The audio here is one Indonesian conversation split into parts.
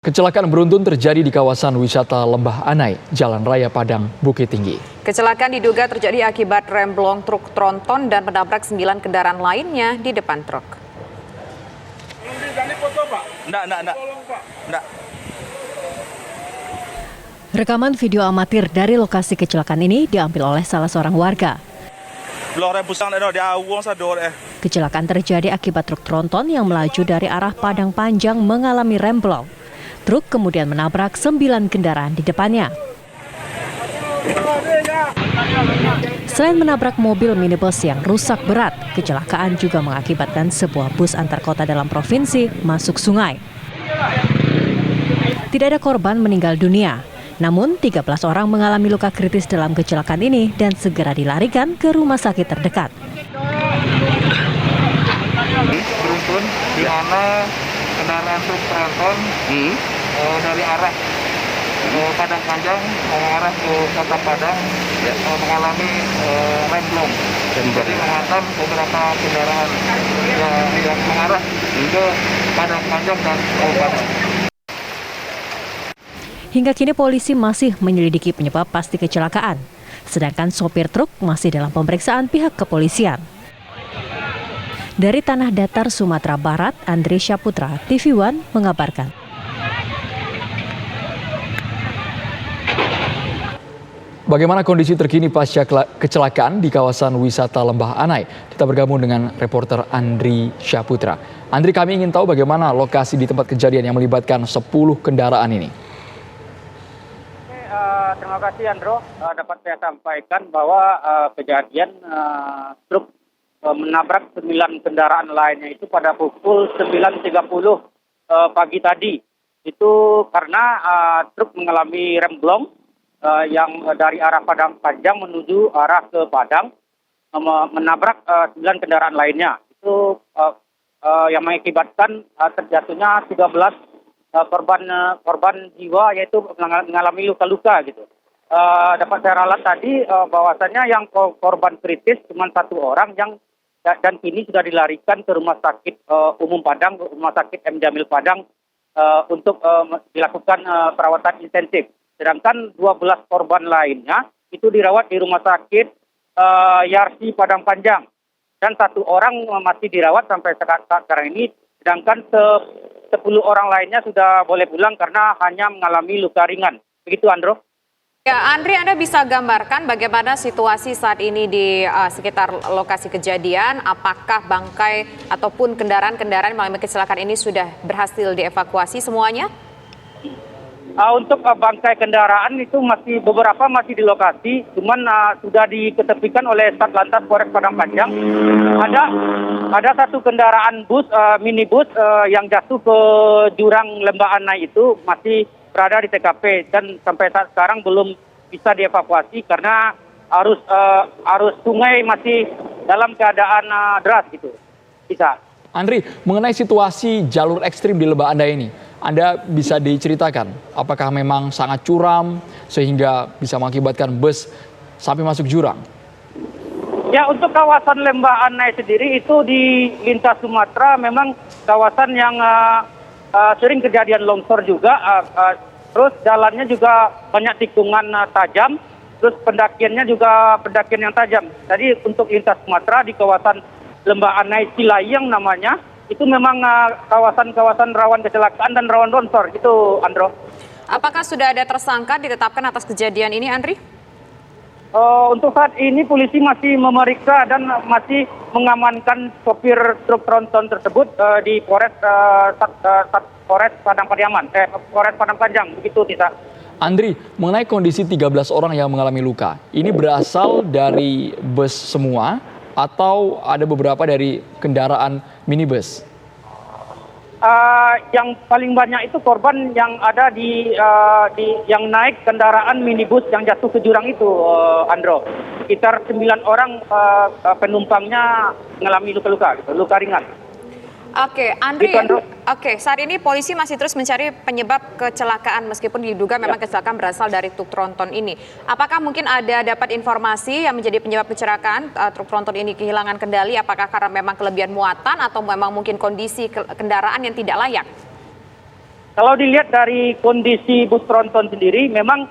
Kecelakaan beruntun terjadi di kawasan wisata Lembah Anai, Jalan Raya Padang, Bukit Tinggi. Kecelakaan diduga terjadi akibat remblong truk tronton dan menabrak 9 kendaraan lainnya di depan truk. Rekaman video amatir dari lokasi kecelakaan ini diambil oleh salah seorang warga. Kecelakaan terjadi akibat truk tronton yang melaju dari arah Padang Panjang mengalami remblong. Truk kemudian menabrak 9 kendaraan di depannya. Selain menabrak mobil minibus yang rusak berat, kecelakaan juga mengakibatkan sebuah bus antar kota dalam provinsi masuk sungai. Tidak ada korban meninggal dunia, namun 13 orang mengalami luka kritis dalam kecelakaan ini dan segera dilarikan ke rumah sakit terdekat. Beruntun di mana kendaraan truk tronton dari arah Padang Panjang mengarah ke Kota Padang mengalami remblong. Jadi menghantam beberapa kendaraan yang mengarah ke Padang Panjang dan Padang. Hingga kini polisi masih menyelidiki penyebab pasti kecelakaan, sedangkan sopir truk masih dalam pemeriksaan pihak kepolisian. Dari Tanah Datar, Sumatera Barat, Andri Syaputra, TV One mengabarkan. Bagaimana kondisi terkini pasca kecelakaan di kawasan wisata Lembah Anai? Kita bergabung dengan reporter Andri Syaputra. Andri, kami ingin tahu bagaimana lokasi di tempat kejadian yang melibatkan 10 kendaraan ini. Terima kasih Andro, dapat saya sampaikan bahwa kejadian truk menabrak 9 kendaraan lainnya itu pada pukul 9.30 pagi tadi. Itu karena truk mengalami remblong yang dari arah Padang Panjang menuju arah ke Padang, menabrak 9 kendaraan lainnya. Itu yang mengakibatkan terjatuhnya 13 korban jiwa, yaitu mengalami luka-luka gitu. Dapat saya ralat tadi bahwasannya yang korban kritis cuma 1 orang yang dan kini sudah dilarikan ke Rumah Sakit Umum Padang, Rumah Sakit M. Jamil Padang untuk dilakukan perawatan intensif. Sedangkan 12 korban lainnya itu dirawat di Rumah Sakit Yarsi Padang Panjang. Dan 1 orang masih dirawat sampai sekarang ini, sedangkan 10 orang lainnya sudah boleh pulang karena hanya mengalami luka ringan. Begitu Andro. Ya, Andri, Anda bisa gambarkan bagaimana situasi saat ini di sekitar lokasi kejadian? Apakah bangkai ataupun kendaraan-kendaraan yang mengalami kecelakaan ini sudah berhasil dievakuasi semuanya? Untuk bangkai kendaraan itu beberapa masih di lokasi, cuman sudah diketepikan oleh Satlantas Polres Padang Panjang. Ada 1 kendaraan bus, minibus yang jatuh ke jurang Lembah Anai itu masih berada di TKP dan sampai saat sekarang belum bisa dievakuasi karena arus sungai masih dalam keadaan deras gitu. Bisa. Andri, mengenai situasi jalur ekstrim di Lembah Anai ini, Anda bisa diceritakan apakah memang sangat curam sehingga bisa mengakibatkan bus sampai masuk jurang? Ya, untuk kawasan Lembah Anai sendiri itu di lintas Sumatera memang kawasan yang sering kejadian longsor juga, terus jalannya juga banyak tikungan tajam, terus pendakiannya juga pendakian yang tajam. Jadi untuk lintas Sumatera di kawasan Lembah Anai Cilayang namanya, itu memang kawasan-kawasan rawan kecelakaan dan rawan longsor, itu Andro. Apakah sudah ada tersangka ditetapkan atas kejadian ini, Andri? Untuk saat ini polisi masih memeriksa dan masih mengamankan sopir truk tronton tersebut di Polres Padang Panjang, begitu Tisa. Andri, mengenai kondisi 13 orang yang mengalami luka, ini berasal dari bus semua atau ada beberapa dari kendaraan minibus? Yang paling banyak itu korban yang ada di yang naik kendaraan minibus yang jatuh ke jurang itu, Andro. Sekitar 9 orang penumpangnya mengalami luka-luka, luka ringan. Oke, Andri. Oke, saat ini polisi masih terus mencari penyebab kecelakaan meskipun diduga memang kecelakaan berasal dari truk tronton ini. Apakah mungkin dapat informasi yang menjadi penyebab kecelakaan truk tronton ini kehilangan kendali? Apakah karena memang kelebihan muatan atau memang mungkin kondisi kendaraan yang tidak layak? Kalau dilihat dari kondisi bus tronton sendiri, memang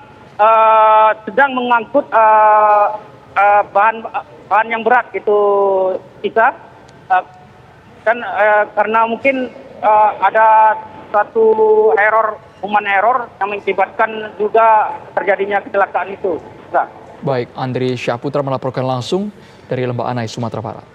sedang mengangkut bahan yang berat itu Isa. Karena mungkin ada satu human error yang mengakibatkan juga terjadinya kecelakaan itu. Isa. Baik, Andri Syahputra melaporkan langsung dari Lembah Anai, Sumatera Barat.